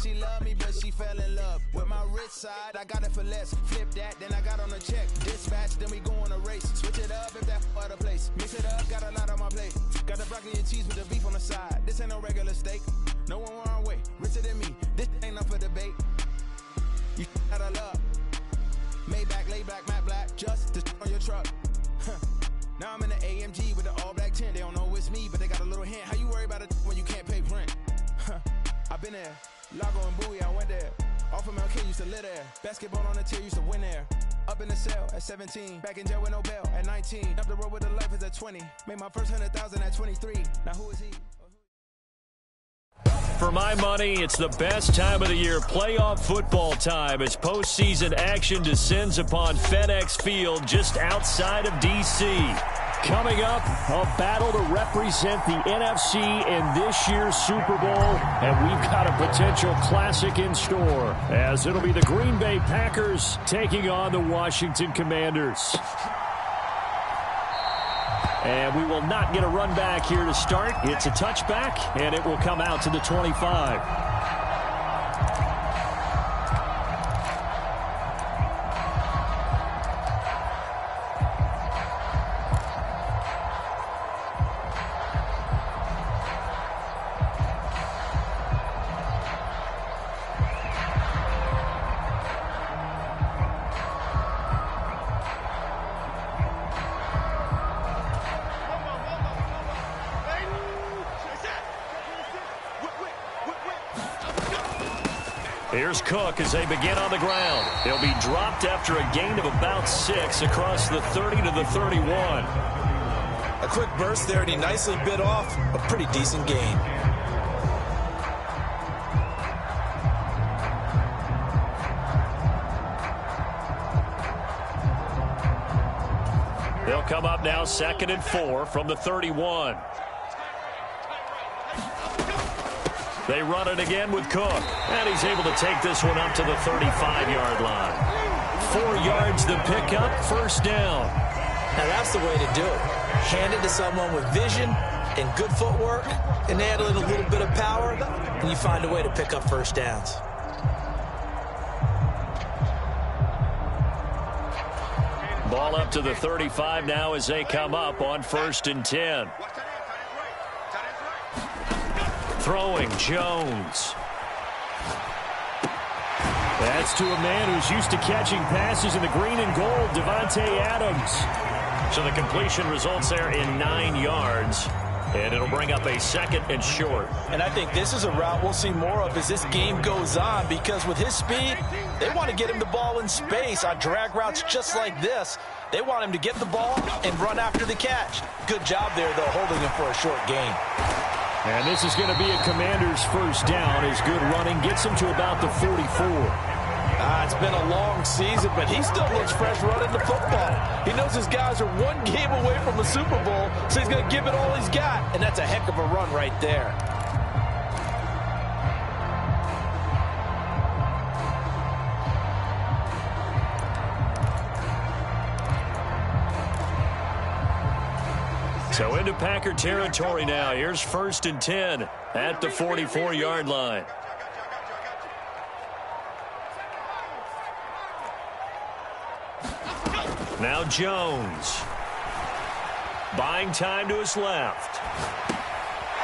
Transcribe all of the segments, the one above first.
she love me, but she fell in love with my rich side. I got it for less. Flip that, then I got on a check. Dispatch, then we go on a race. Switch it up if that other place. Mix it up, got a lot on my plate. Got the broccoli and cheese with the beef on the side. This ain't no regular steak. No one wrong way. Richer than me. This ain't up for debate. You out of love. Maybach, lay back, matte black. Just to on your truck. Now I'm in the AMG with the all black tint. They don't know it's me, but they got a little hint. How you worry about it when you can't pay rent? I've been there. Lago and Bowie, I went there. Off of Mount King, used to live there. Basketball on the tier, used to win there. Up in the cell at 17. Back in jail with no bail at 19. Up the road with the life is at 20. Made my first 100,000 at 23. Now who is he? For my money, it's the best time of the year, playoff football time, as postseason action descends upon FedEx Field just outside of D.C. Coming up, a battle to represent the NFC in this year's Super Bowl, and we've got a potential classic in store, as it'll be the Green Bay Packers taking on the Washington Commanders. And we will not get a run back here to start. It's a touchback, and it will come out to the 25. Here's Cook as they begin on the ground. He'll be dropped after a gain of about 6 across the 30 to the 31. A quick burst there, and he nicely bit off a pretty decent gain. They'll come up now 2nd and 4 from the 31. They run it again with Cook, and he's able to take this one up to the 35-yard line. 4 yards the pickup, first down. Now that's the way to do it. Hand it to someone with vision and good footwork, and add a little bit of power, and you find a way to pick up first downs. Ball up to the 35 now as they come up on 1st and 10. Throwing, Jones. That's to a man who's used to catching passes in the green and gold, Davante Adams. So the completion results there in 9 yards, and it'll bring up a 2nd and short. And I think this is a route we'll see more of as this game goes on, because with his speed, they want to get him the ball in space on drag routes just like this. They want him to get the ball and run after the catch. Good job there, though, holding him for a short gain. And this is going to be a Commander's first down. His good running gets him to about the 44. It's been a long season, but he still looks fresh running the football. He knows his guys are 1 game away from a Super Bowl, so he's going to give it all he's got, and that's a heck of a run right there. So into Packer territory now. Here's 1st and 10 at the 44-yard line. Now Jones. Buying time to his left.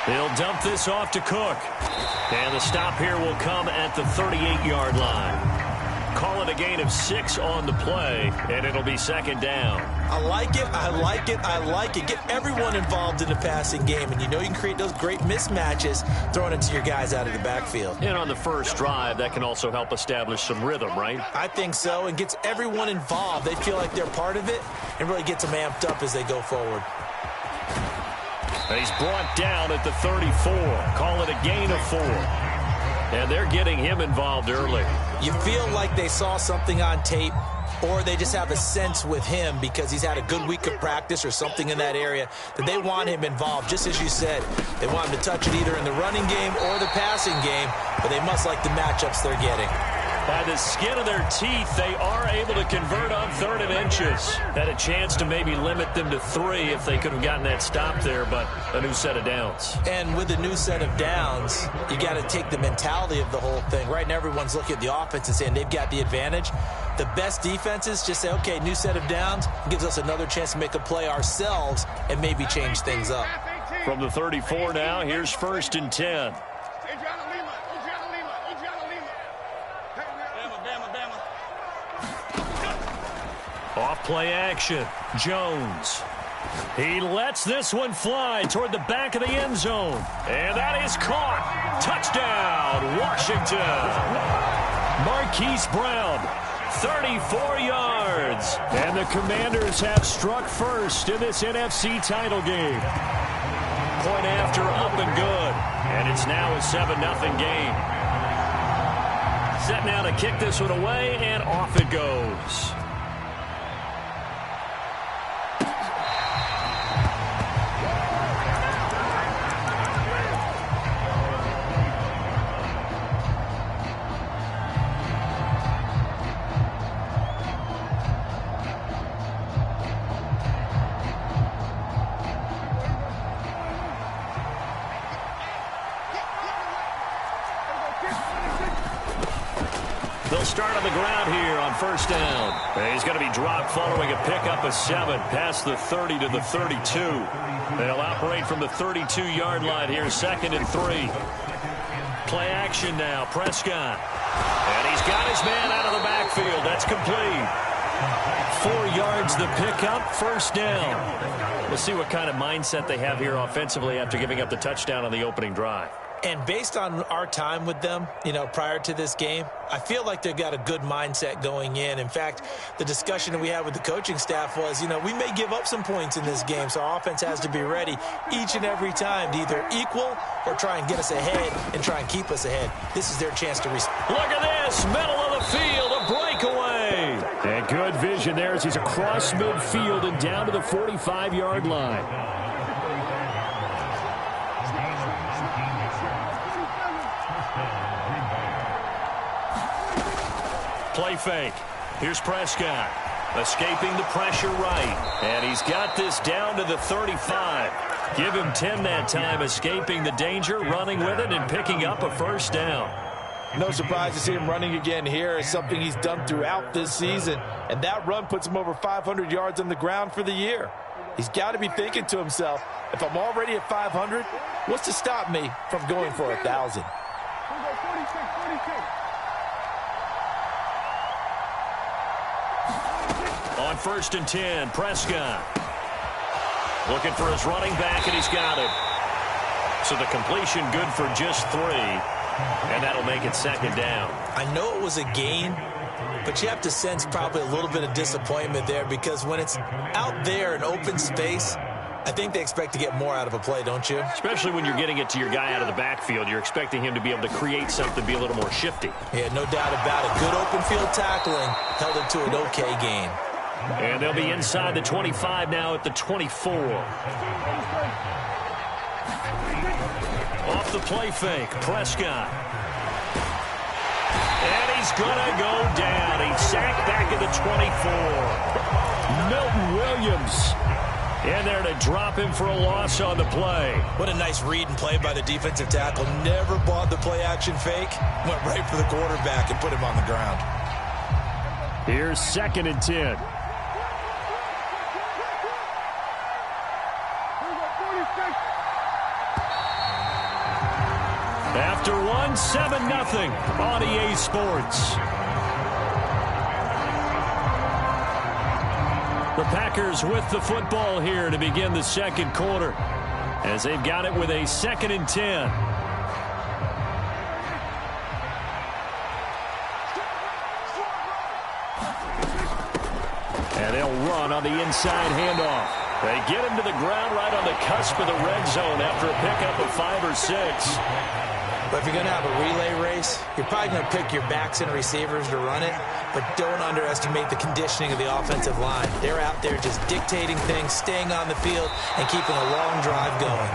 He'll dump this off to Cook. And the stop here will come at the 38-yard line. Call it a gain of 6 on the play, and it'll be 2nd down. I like it, I like it, I like it. Get everyone involved in the passing game, and you know you can create those great mismatches throwing it to your guys out of the backfield. And on the first drive, that can also help establish some rhythm, right? I think so, and gets everyone involved. They feel like they're part of it, and really gets them amped up as they go forward. And he's brought down at the 34. Call it a gain of 4. And they're getting him involved early. You feel like they saw something on tape, or they just have a sense with him because he's had a good week of practice or something in that area that they want him involved. Just as you said, they want him to touch it either in the running game or the passing game, but they must like the matchups they're getting. By the skin of their teeth, they are able to convert on 3rd and inches. Had a chance to maybe limit them to 3 if they could have gotten that stop there, but a new set of downs. And with a new set of downs, you got to take the mentality of the whole thing. Right now, everyone's looking at the offense and saying they've got the advantage. The best defenses just say, okay, new set of downs gives us another chance to make a play ourselves and maybe change things up. From the 34 now, here's 1st and 10. Off play action. Jones. He lets this one fly toward the back of the end zone. And that is caught. Touchdown, Washington. Marquise Brown, 34 yards. And the Commanders have struck first in this NFC title game. Point after, up and good. And it's now a 7-0 game. Set now to kick this one away, and off it goes. They'll start on the ground here on 1st down. He's going to be dropped following a pickup of 7 past the 30 to the 32. They'll operate from the 32-yard line here, 2nd and 3. Play action now, Prescott. And he's got his man out of the backfield. That's complete. 4 yards the pickup, 1st down. We'll see what kind of mindset they have here offensively after giving up the touchdown on the opening drive. And based on our time with them, prior to this game, I feel like they've got a good mindset going in. In fact, the discussion that we had with the coaching staff was, we may give up some points in this game, so our offense has to be ready each and every time to either equal or try and get us ahead and try and keep us ahead. This is their chance to respond. Look at this, middle of the field, a breakaway. And good vision there as he's across midfield and down to the 45-yard line. Play fake. Here's Prescott. Escaping the pressure right. And he's got this down to the 35. Give him 10 that time, escaping the danger, running with it, and picking up a 1st down. No surprise to see him running again here. It's something he's done throughout this season. And that run puts him over 500 yards on the ground for the year. He's got to be thinking to himself, if I'm already at 500, what's to stop me from going for 1,000? On 1st and 10, Prescott. Looking for his running back, and he's got it. So the completion good for just 3, and that'll make it 2nd down. I know it was a gain, but you have to sense probably a little bit of disappointment there because when it's out there in open space, I think they expect to get more out of a play, don't you? Especially when you're getting it to your guy out of the backfield. You're expecting him to be able to create something, be a little more shifty. Yeah, no doubt about it. Good open field tackling held it to an okay gain. And they'll be inside the 25 now at the 24. Off the play fake, Prescott. And he's going to go down. He's sacked back at the 24. Milton Williams in there to drop him for a loss on the play. What a nice read and play by the defensive tackle. Never bought the play action fake. Went right for the quarterback and put him on the ground. Here's 2nd and 10. After 1, 7-0 on EA Sports. The Packers with the football here to begin the 2nd quarter as they've got it with a 2nd and 10. And they'll run on the inside handoff. They get him to the ground right on the cusp of the red zone after a pickup of 5 or 6. But if you're going to have a relay race, you're probably going to pick your backs and receivers to run it, but don't underestimate the conditioning of the offensive line. They're out there just dictating things, staying on the field, and keeping a long drive going.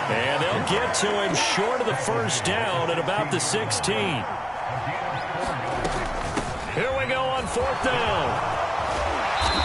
And they'll get to him short of the 1st down at about the 16. 4th down.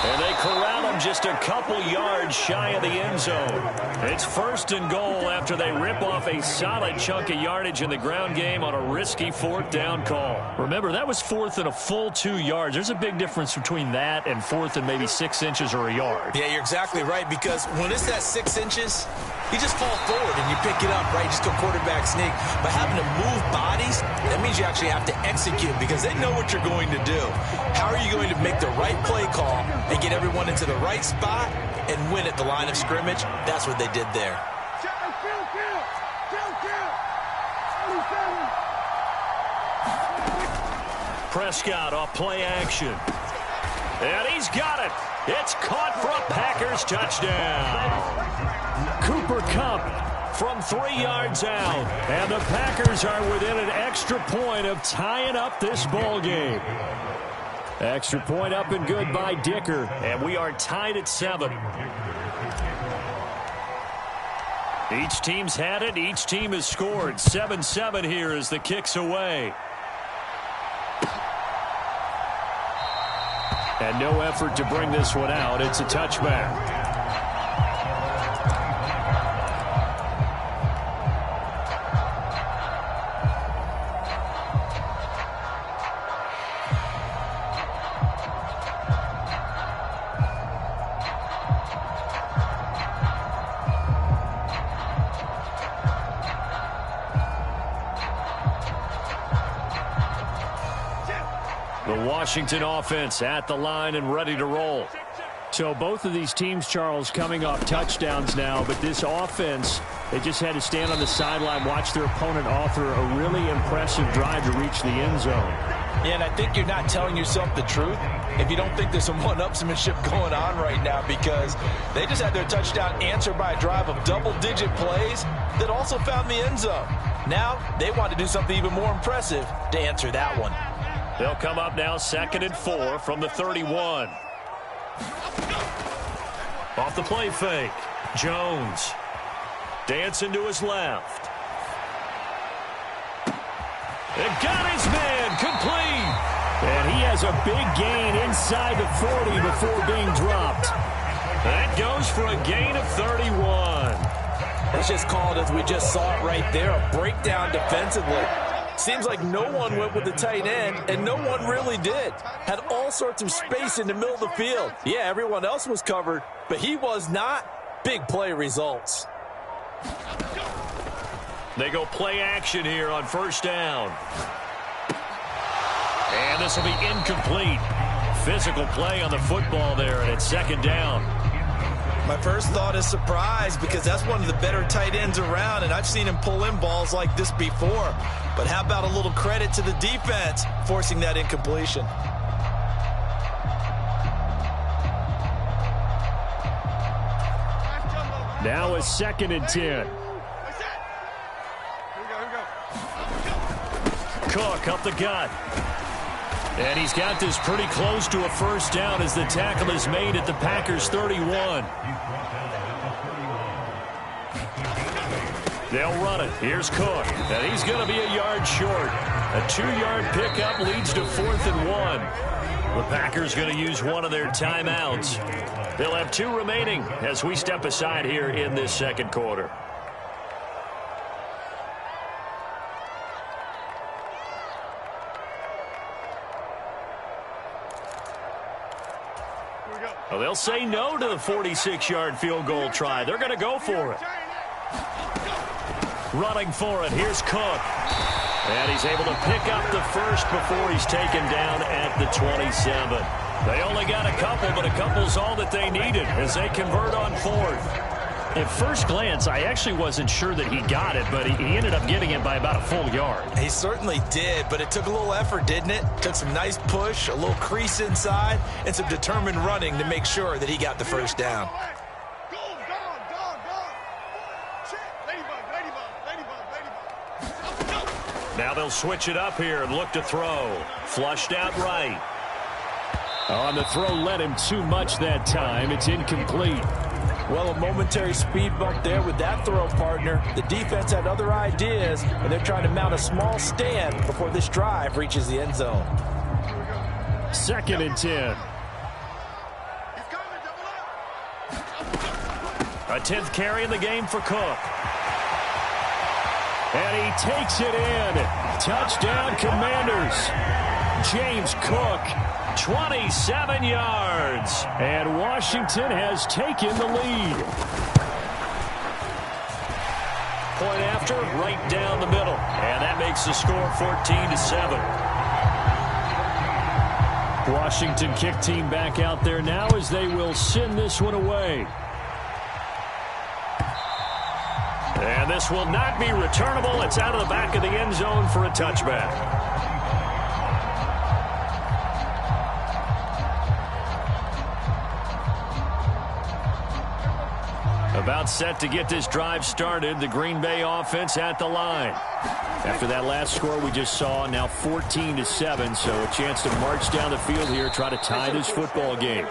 And they corral him just a couple yards shy of the end zone. It's 1st and goal after they rip off a solid chunk of yardage in the ground game on a risky 4th down call. Remember, that was 4th and a full 2 yards. There's a big difference between that and 4th and maybe 6 inches or a yard. Yeah, you're exactly right, because when it's that 6 inches, you just fall forward and you pick it up, right? Just go quarterback sneak. But having to move bodies, that means you actually have to execute because they know what you're going to do. How are you going to make the right play call and get everyone into the right spot and win at the line of scrimmage? That's what they did there. Prescott off play action. And he's got it. It's caught for a Packers touchdown. Cooper Kupp from 3 yards out. And the Packers are within an extra point of tying up this ball game. Extra point up and good by Dicker. And we are tied at 7. Each team's had it. Each team has scored. 7-7 here as the kick's away. And no effort to bring this one out. It's a touchback. Washington offense at the line and ready to roll. So both of these teams, Charles, coming off touchdowns now, but this offense, they just had to stand on the sideline, watch their opponent author a really impressive drive to reach the end zone. Yeah, and I think you're not telling yourself the truth if you don't think there's some one-upsmanship going on right now, because they just had their touchdown answered by a drive of double-digit plays that also found the end zone. Now they want to do something even more impressive to answer that one. They'll come up now 2nd and 4 from the 31. Off the play fake. Jones. Dancing to his left. And got his man complete. And he has a big gain inside the 40 before being dropped. That goes for a gain of 31. That's just called, as we just saw it right there, a breakdown defensively. Seems like no one went with the tight end, and no one really did. Had all sorts of space in the middle of the field. Yeah, everyone else was covered, but he was not. Big play results. They go play action here on 1st down. And this will be incomplete. Physical play on the football there, and it's 2nd down. My first thought is surprise, because that's one of the better tight ends around, and I've seen him pull in balls like this before. But how about a little credit to the defense forcing that incompletion? Now a 2nd and 10. Cook up the gut. And he's got this pretty close to a 1st down as the tackle is made at the Packers 31. They'll run it. Here's Cook. And he's going to be a yard short. A 2-yard pickup leads to 4th and 1. The Packers going to use one of their timeouts. They'll have 2 remaining as we step aside here in this 2nd quarter. Well, they'll say no to the 46-yard field goal try. They're going to go for it. Running for it. Here's Cook. And he's able to pick up the first before he's taken down at the 27. They only got a couple, but a couple's all that they needed as they convert on 4th. At first glance, I actually wasn't sure that he got it, but he ended up getting it by about a full yard. He certainly did, but it took a little effort, didn't it? Took some nice push, a little crease inside, and some determined running to make sure that he got the 1st down. Now they'll switch it up here and look to throw. Flushed out right. On the throw, led him too much that time. It's incomplete. Well, a momentary speed bump there with that throw, partner. The defense had other ideas, and they're trying to mount a small stand before this drive reaches the end zone. 2nd and 10. A 10th carry in the game for Cook. And he takes it in. Touchdown, Commanders. James Cook, 27 yards. And Washington has taken the lead. Point after, right down the middle. And that makes the score 14-7. Washington kick team back out there now as they will send this one away. And this will not be returnable. It's out of the back of the end zone for a touchback. About set to get this drive started. The Green Bay offense at the line. After that last score we just saw, now 14-7, so a chance to march down the field here, try to tie this football game.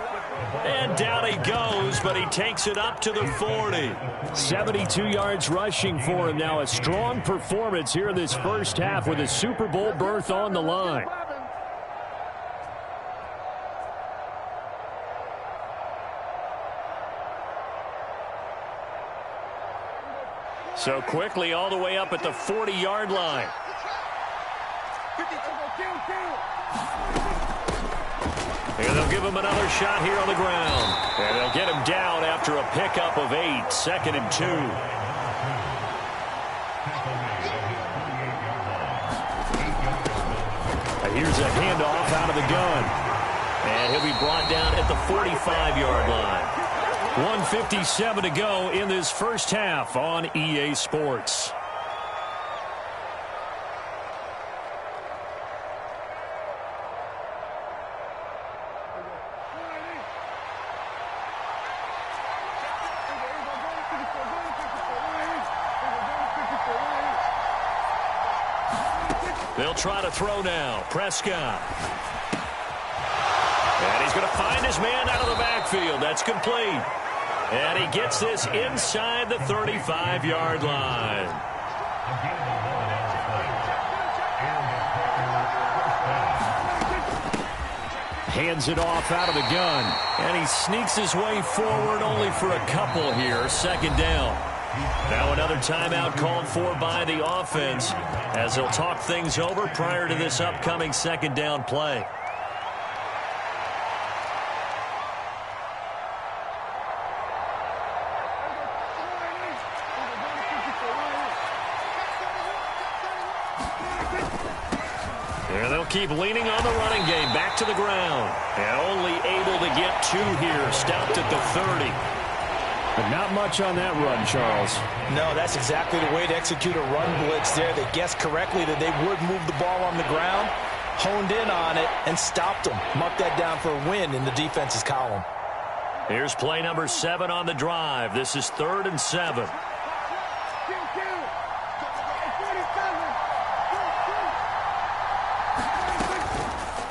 And down he goes, but he takes it up to the 40. 72 yards rushing for him now. A strong performance here in this first half with a Super Bowl berth on the line. So quickly all the way up at the 40-yard line. And they'll give him another shot here on the ground. And they'll get him down after a pickup of 8. 2nd and 2. And here's a handoff out of the gun. And he'll be brought down at the 45-yard line. 1:57 to go in this first half on EA Sports. They'll try to throw now. Prescott. And he's going to find his man out of the backfield. That's complete. And he gets this inside the 35-yard line. Hands it off out of the gun. And he sneaks his way forward only for a couple here. 2nd down. Now another timeout called for by the offense as they'll talk things over prior to this upcoming 2nd down play. And they'll keep leaning on the running game. Back to the ground. And only able to get 2 here. Stopped at the 30. But not much on that run, Charles. No, that's exactly the way to execute a run blitz there. They guessed correctly that they would move the ball on the ground, honed in on it, and stopped them. Marked that down for a win in the defense's column. Here's play number 7 on the drive. This is 3rd and 7.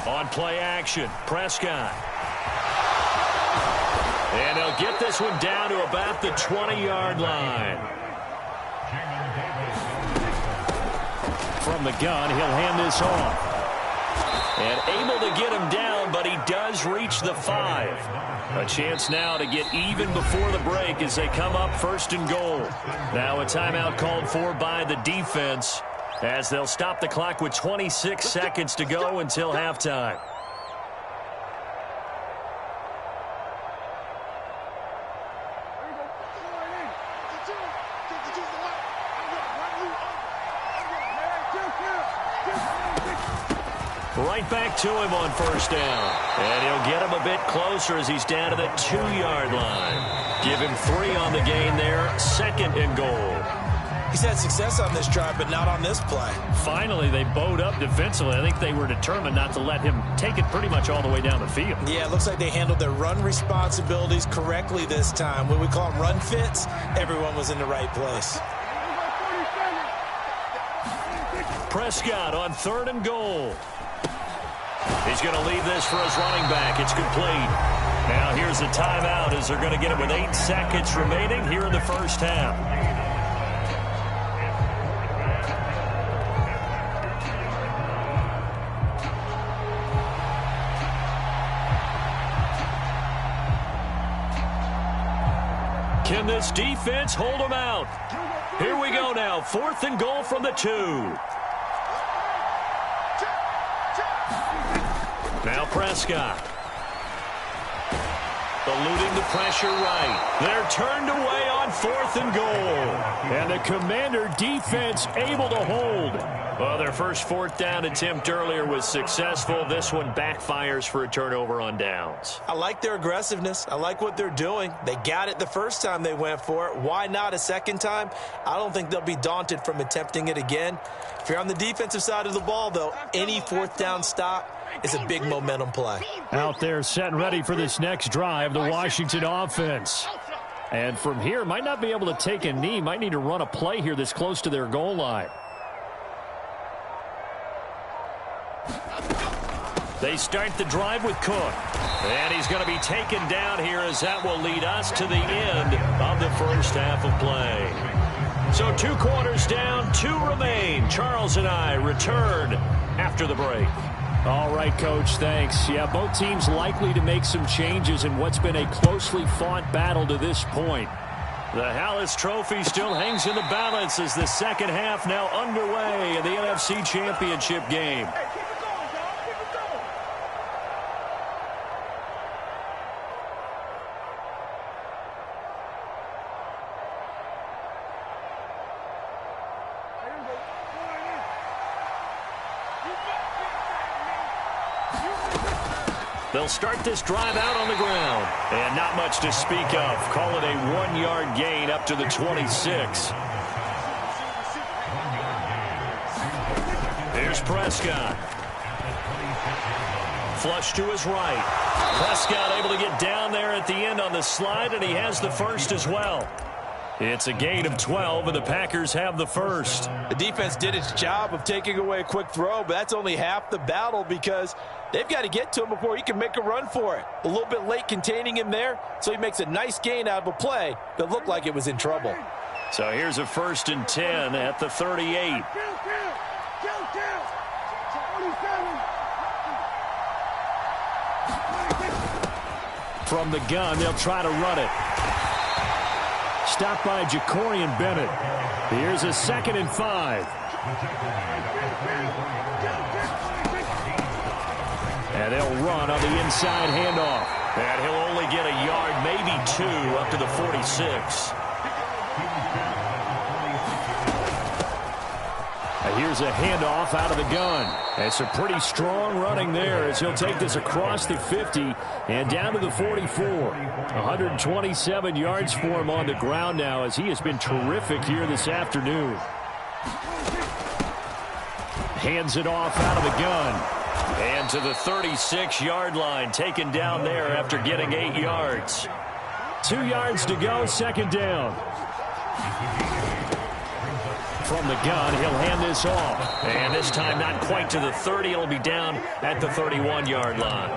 On play action, Prescott. And they'll get this one down to about the 20-yard line. From the gun, he'll hand this off. And able to get him down, but he does reach the 5. A chance now to get even before the break as they come up 1st and goal. Now a timeout called for by the defense as they'll stop the clock with 26 seconds to go until halftime. Right back to him on 1st down. And he'll get him a bit closer as he's down to the 2-yard line. Give him 3 on the gain there. 2nd and goal. He's had success on this drive, but not on this play. Finally, they bowed up defensively. I think they were determined not to let him take it pretty much all the way down the field. Yeah, it looks like they handled their run responsibilities correctly this time. When we call them run fits, everyone was in the right place. Prescott on 3rd and goal. He's going to leave this for his running back. It's complete. Now here's a timeout as they're going to get it with 8 seconds remaining here in the first half. this defense hold them out? Here we go now. 4th and goal from the 2. Now Prescott. Eluding the pressure right. They're turned away on 4th and goal. And the Commander defense able to hold. Well, their first 4th down attempt earlier was successful. This one backfires for a turnover on downs. I like their aggressiveness. I like what they're doing. They got it the first time they went for it. Why not a second time? I don't think they'll be daunted from attempting it again. If you're on the defensive side of the ball, though, any 4th down stop is a big momentum play. Out there set and ready for this next drive, the Washington offense. And from here, might not be able to take a knee. Might need to run a play here that's close to their goal line. They start the drive with Cook. And he's going to be taken down here as that will lead us to the end of the first half of play. So 2 quarters down, 2 remain. Charles and I return after the break. All right, Coach, thanks. Yeah, both teams likely to make some changes in what's been a closely fought battle to this point. The Hallis Trophy still hangs in the balance as the second half now underway in the NFC Championship game. They'll start this drive out on the ground. And not much to speak of. Call it a 1-yard gain up to the 26. Here's Prescott. Flush to his right. Prescott able to get down there at the end on the slide, and he has the first as well. It's a gain of 12, and the Packers have the first. The defense did its job of taking away a quick throw, but that's only half the battle because they've got to get to him before he can make a run for it. A little bit late containing him there, so he makes a nice gain out of a play that looked like it was in trouble. So here's a 1st and 10 at the 38. From the gun, they'll try to run it. Stopped by Jacorian Bennett. Here's a 2nd and 5. And they'll run on the inside handoff. And he'll only get a yard, maybe 2, up to the 46. Here's a handoff out of the gun. It's a pretty strong running there as he'll take this across the 50 and down to the 44. 127 yards for him on the ground now as he has been terrific here this afternoon. Hands it off out of the gun. And to the 36-yard line, taken down there after getting 8 yards. 2 yards to go, 2nd down. From the gun, he'll hand this off. And this time not quite to the 30. It'll be down at the 31-yard line.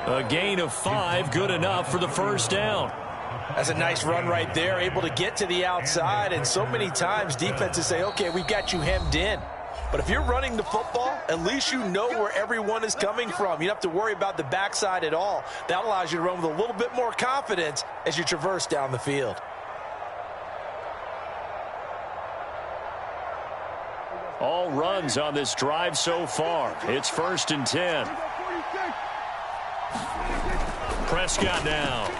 A gain of 5, good enough for the first down. That's a nice run right there, able to get to the outside. And so many times defenses say, okay, we've got you hemmed in. But if you're running the football, at least you know where everyone is coming from. You don't have to worry about the backside at all. That allows you to run with a little bit more confidence as you traverse down the field. All runs on this drive so far. It's 1st and 10. Prescott now.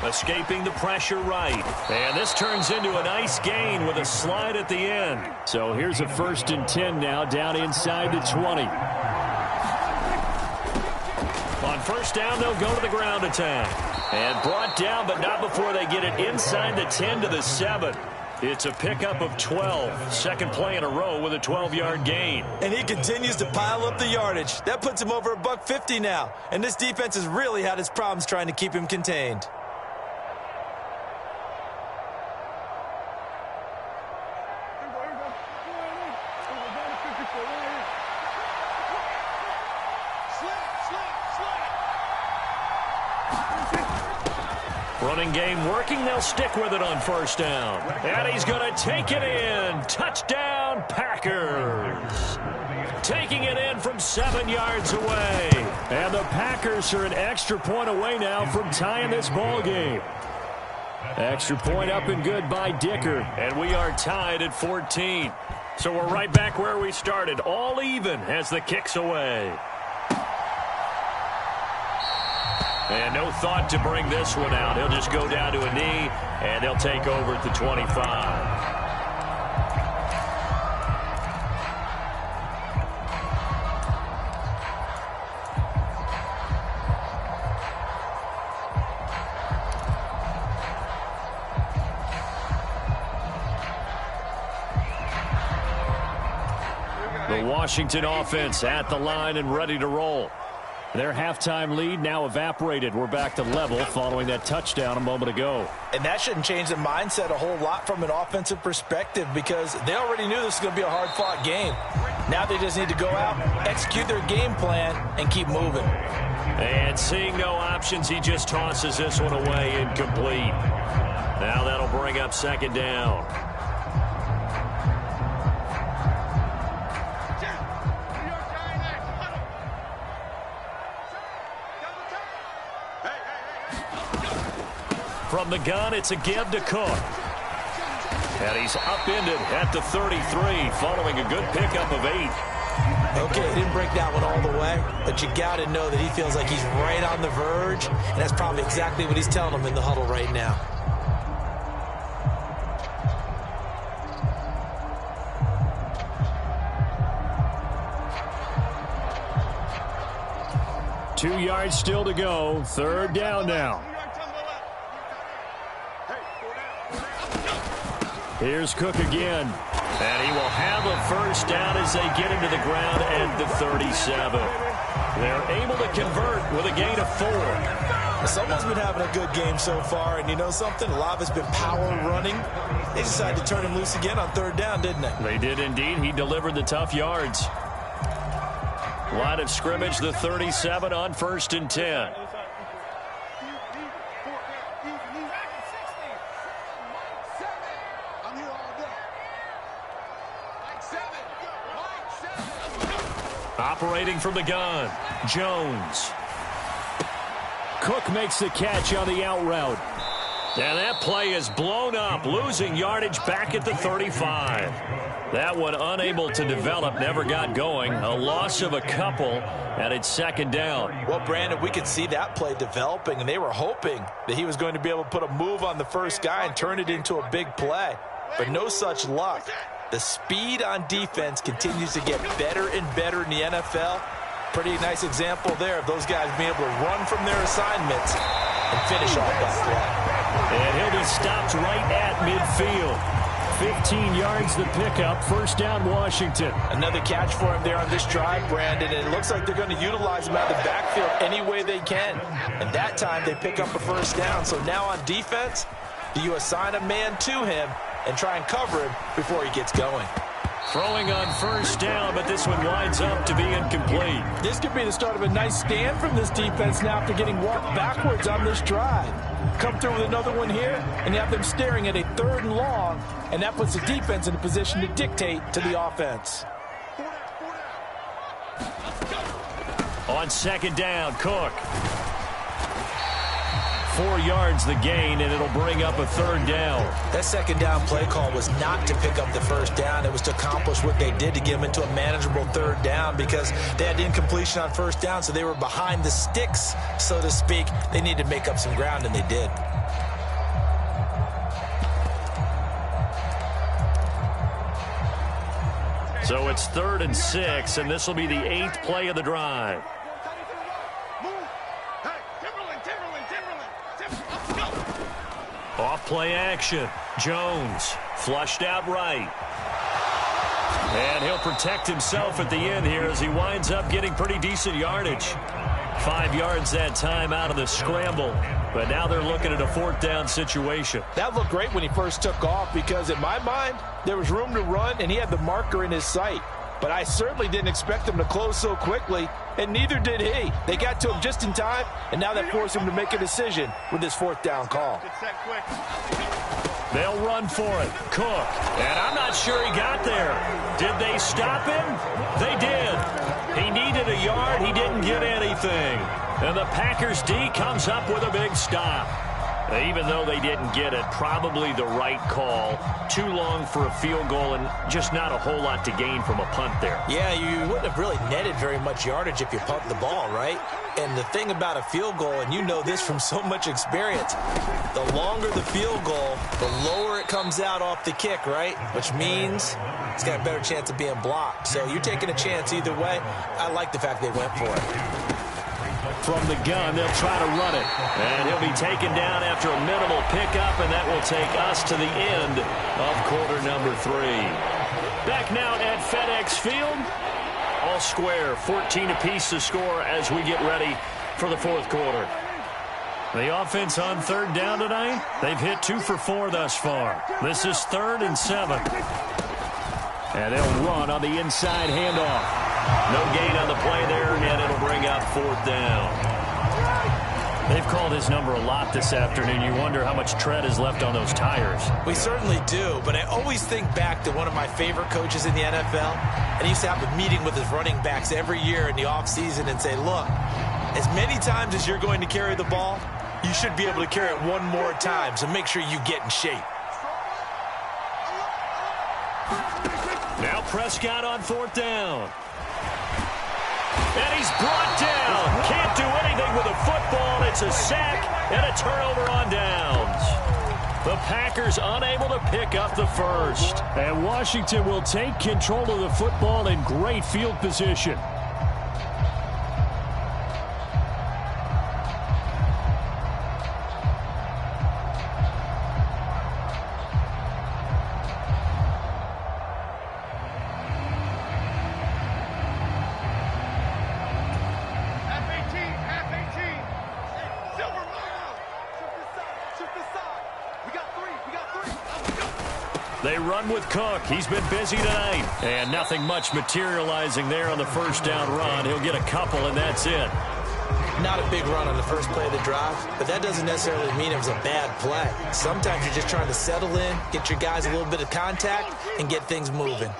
Escaping the pressure right. And this turns into a nice gain with a slide at the end. So here's a 1st and 10 now down inside the 20. On 1st down, they'll go to the ground attack. And brought down, but not before they get it inside the 10 to the 7. It's a pickup of 12. 2nd play in a row with a 12-yard gain. And he continues to pile up the yardage. That puts him over $150 now. And this defense has really had its problems trying to keep him contained. Running game working. They'll stick with it on 1st down. And he's going to take it in. Touchdown, Packers. taking it in from 7 yards away. And the Packers are an extra point away now from tying this ball game. Extra point up and good by Dicker. And we are tied at 14. So we're right back where we started, all even as the kick's away. And no thought to bring this one out. He'll just go down to a knee, and he'll take over at the 25. The Washington offense at the line and ready to roll. Their halftime lead now evaporated. We're back to level following that touchdown a moment ago. And that shouldn't change the mindset a whole lot from an offensive perspective because they already knew this was going to be a hard-fought game. Now they just need to go out, execute their game plan, and keep moving. And seeing no options, he just tosses this one away incomplete. Now that'll bring up second down. From the gun, it's a give to Cook. And he's upended at the 33 following a good pickup of 8. Okay, he didn't break that one all the way, but you got to know that he feels like he's right on the verge, and that's probably exactly what he's telling them in the huddle right now. Two yards still to go. Third down now. Here's Cook again. And he will have a first down as they get into the ground at the 37. They're able to convert with a gain of 4. Someone's been having a good game so far, and you know something? A lot of it's been power running. They decided to turn him loose again on third down, didn't they? They did indeed. He delivered the tough yards. Line of scrimmage, the 37 on 1st and 10. Operating from the gun, Jones. Cook makes the catch on the out route. And that play is blown up, losing yardage back at the 35. That one unable to develop, never got going. A loss of a couple, and it's second down. Well, Brandon, we could see that play developing, and they were hoping that he was going to be able to put a move on the first guy and turn it into a big play. But no such luck. The speed on defense continues to get better and better in the NFL. Pretty nice example there of those guys being able to run from their assignments and finish off that play. And he'll be stopped right at midfield. 15 yards the pickup. First down, Washington. Another catch for him there on this drive, Brandon. And it looks like they're going to utilize him out of the backfield any way they can. And that time they pick up a first down. So now on defense, do you assign a man to him and try and cover him before he gets going? Throwing on first down, but this one winds up to be incomplete. This could be the start of a nice stand from this defense now after getting walked backwards on this drive. Come through with another one here, and you have them staring at a 3rd and long, and that puts the defense in a position to dictate to the offense. On second down, Cook. 4 yards the gain, and it'll bring up a 3rd down. That second down play call was not to pick up the first down. It was to accomplish what they did to get them into a manageable 3rd down because they had incompletion on first down, so they were behind the sticks, so to speak. They needed to make up some ground, and they did. So it's 3rd and 6, and this will be the 8th play of the drive. Off play action. Jones flushed out right. And he'll protect himself at the end here as he winds up getting pretty decent yardage. 5 yards that time out of the scramble. But now they're looking at a 4th down situation. That looked great when he first took off because in my mind, there was room to run and he had the marker in his sight. But I certainly didn't expect him to close so quickly, and neither did he. They got to him just in time, and now that forced him to make a decision with this 4th down call. They'll run for it. Cook. And I'm not sure he got there. Did they stop him? They did. He needed a yard. He didn't get anything. And the Packers D comes up with a big stop. Even though they didn't get it, probably the right call. Too long for a field goal and just not a whole lot to gain from a punt there. Yeah, you wouldn't have really netted very much yardage if you pumped the ball, right? And the thing about a field goal, and you know this from so much experience, the longer the field goal, the lower it comes out off the kick, right? Which means it's got a better chance of being blocked. So you're taking a chance either way. I like the fact they went for it. From the gun, they'll try to run it. And he'll be taken down after a minimal pickup, and that will take us to the end of quarter number 3. Back now at FedEx Field. All square, 14 apiece to score as we get ready for the fourth quarter. The offense on third down tonight, they've hit 2 for 4 thus far. This is 3rd and 7. And they'll run on the inside handoff. No gain on the play there, and it'll bring up 4th down. They've called his number a lot this afternoon. You wonder how much tread is left on those tires. We certainly do, but I always think back to one of my favorite coaches in the NFL, and he used to have a meeting with his running backs every year in the offseason and say, look, as many times as you're going to carry the ball, you should be able to carry it one more time, so make sure you get in shape. Now Prescott on 4th down. And he's brought down. Can't do anything with a football. It's a sack and a turnover on downs. The Packers unable to pick up the first. And Washington will take control of the football in great field position. They run with Cook. He's been busy tonight. And nothing much materializing there on the first down run. He'll get a couple, and that's it. Not a big run on the first play of the drive, but that doesn't necessarily mean it was a bad play. Sometimes you're just trying to settle in, get your guys a little bit of contact, and get things moving.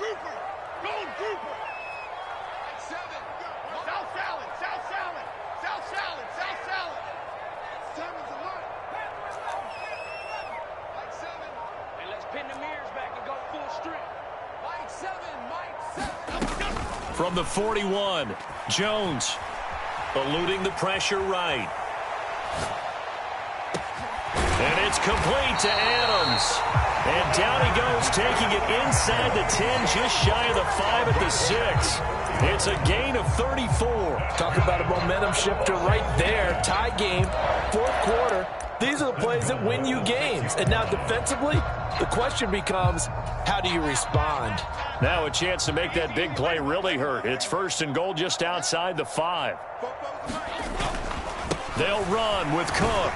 From the 41, Jones eluding the pressure right. And it's complete to Adams. And down he goes, taking it inside the 10, just shy of the 5 at the 6. It's a gain of 34. Talk about a momentum shifter right there. Tie game, fourth quarter. These are the plays that win you games. And now defensively, the question becomes, how do you respond? Now a chance to make that big play really hurt. It's 1st and goal just outside the 5. They'll run with Cook.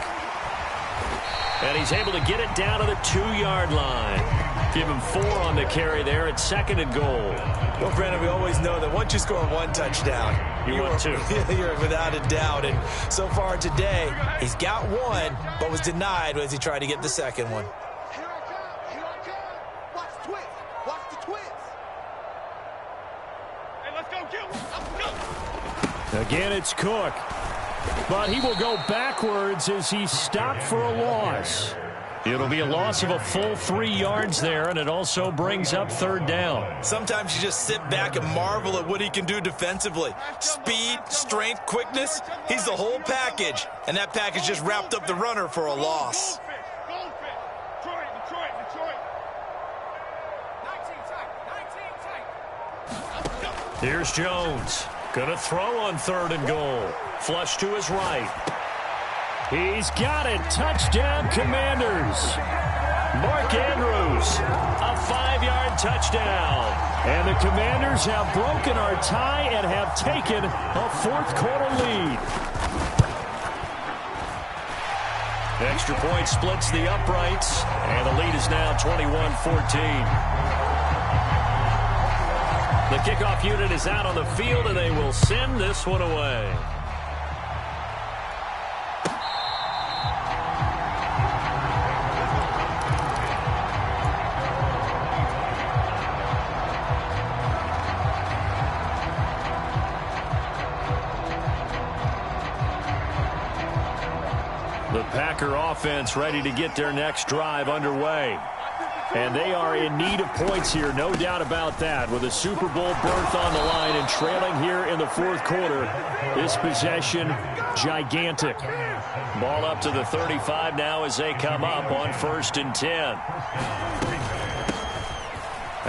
And he's able to get it down to the 2-yard line. Give him 4 on the carry there at 2nd and goal. Well, Brandon, we always know that once you score 1 touchdown, you want 2. You're without a doubt. And so far today, he's got 1, but was denied as he tried to get the 2nd one. Again, it's Cook. But he will go backwards as he's stopped for a loss. It'll be a loss of a full 3 yards there, and it also brings up 3rd down. Sometimes you just sit back and marvel at what he can do defensively. Speed, strength, quickness, he's the whole package. And that package just wrapped up the runner for a loss. Here's Jones. Gonna throw on 3rd and goal. Flush to his right. He's got it. Touchdown, Commanders. Mark Andrews, a 5-yard touchdown. And the Commanders have broken our tie and have taken a fourth quarter lead. Extra point splits the uprights, and the lead is now 21-14. The kickoff unit is out on the field, and they will send this one away. Packer offense ready to get their next drive underway. And they are in need of points here, no doubt about that. With a Super Bowl berth on the line and trailing here in the fourth quarter, this possession gigantic. Ball up to the 35 now as they come up on 1st and 10.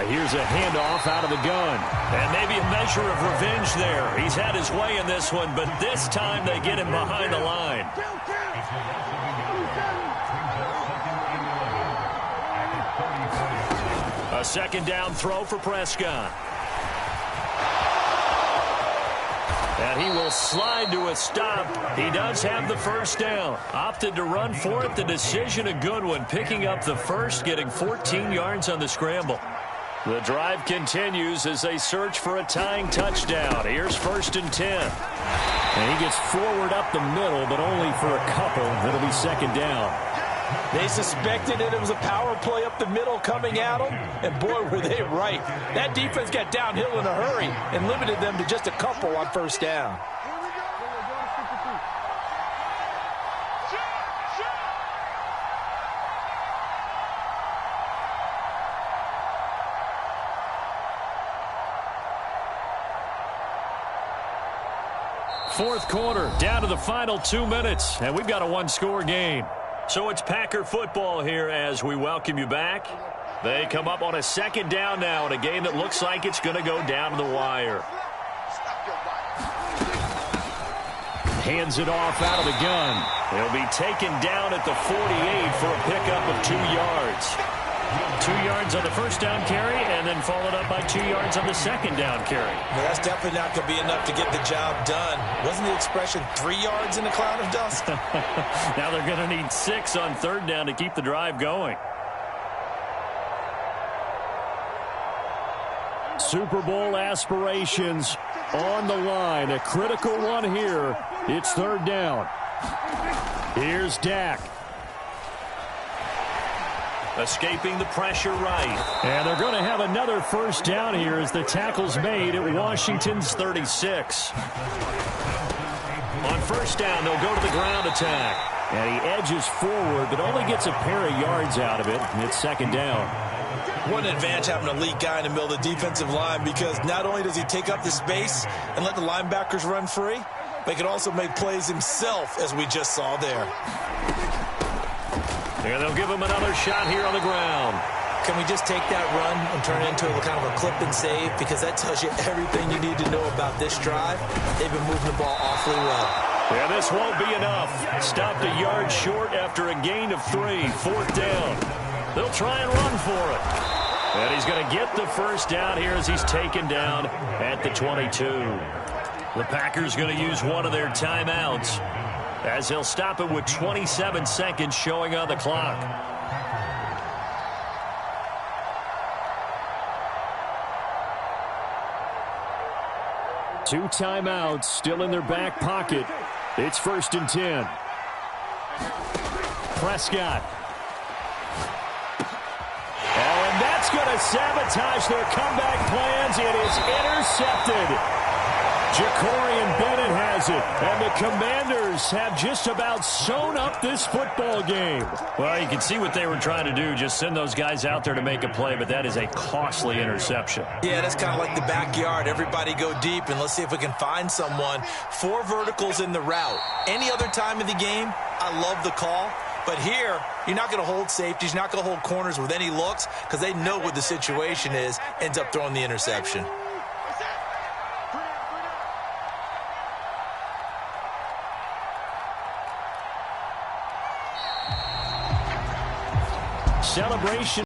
Here's a handoff out of the gun. And maybe a measure of revenge there. He's had his way in this one, but this time they get him behind the line. A second down throw for Prescott. And he will slide to a stop. He does have the first down. Opted to run for it. The decision a good one. Picking up the first, getting 14 yards on the scramble. The drive continues as they search for a tying touchdown. Here's 1st and 10. And he gets forward up the middle, but only for a couple. It'll be second down. They suspected it was a power play up the middle coming at them, and boy, were they right. That defense got downhill in a hurry and limited them to just a couple on 1st down. Fourth quarter, down to the final 2 minutes, and we've got a one-score game. So it's Packer football here as we welcome you back. They come up on a second down now in a game that looks like it's going to go down to the wire. Hands it off out of the gun. He'll be taken down at the 48 for a pickup of 2 yards. 2 yards on the first down carry, and then followed up by 2 yards on the second down carry. Well, that's definitely not going to be enough to get the job done. Wasn't the expression 3 yards in a cloud of dust? Now they're going to need 6 on 3rd down to keep the drive going. Super Bowl aspirations on the line. A critical one here. It's 3rd down. Here's Dak. Escaping the pressure right. And they're going to have another first down here as the tackle's made at Washington's 36. On 1st down, they'll go to the ground attack. And he edges forward, but only gets a pair of yards out of it. And it's 2nd down. What an advantage having an elite guy in the middle of the defensive line, because not only does he take up the space and let the linebackers run free, but he can also make plays himself, as we just saw there. And they'll give him another shot here on the ground. Can we just take that run and turn it into a kind of a clip and save? Because that tells you everything you need to know about this drive. They've been moving the ball awfully well. Yeah, this won't be enough. Stopped a yard short after a gain of 3. 4th down. They'll try and run for it. And he's going to get the first down here as he's taken down at the 22. The Packers going to use one of their timeouts, as they'll stop it with 27 seconds showing on the clock. Two timeouts still in their back pocket. It's 1st and 10. Prescott. And that's going to sabotage their comeback plans. It is intercepted. Jacorian Bennett has it, and the Commanders have just about sewn up this football game. Well, you can see what they were trying to do, just send those guys out there to make a play, but that is a costly interception. Yeah, that's kind of like the backyard. Everybody go deep, and let's see if we can find someone. 4 verticals in the route. Any other time of the game, I love the call. But here, you're not going to hold safeties, you're not going to hold corners with any looks, because they know what the situation is, ends up throwing the interception. Celebration.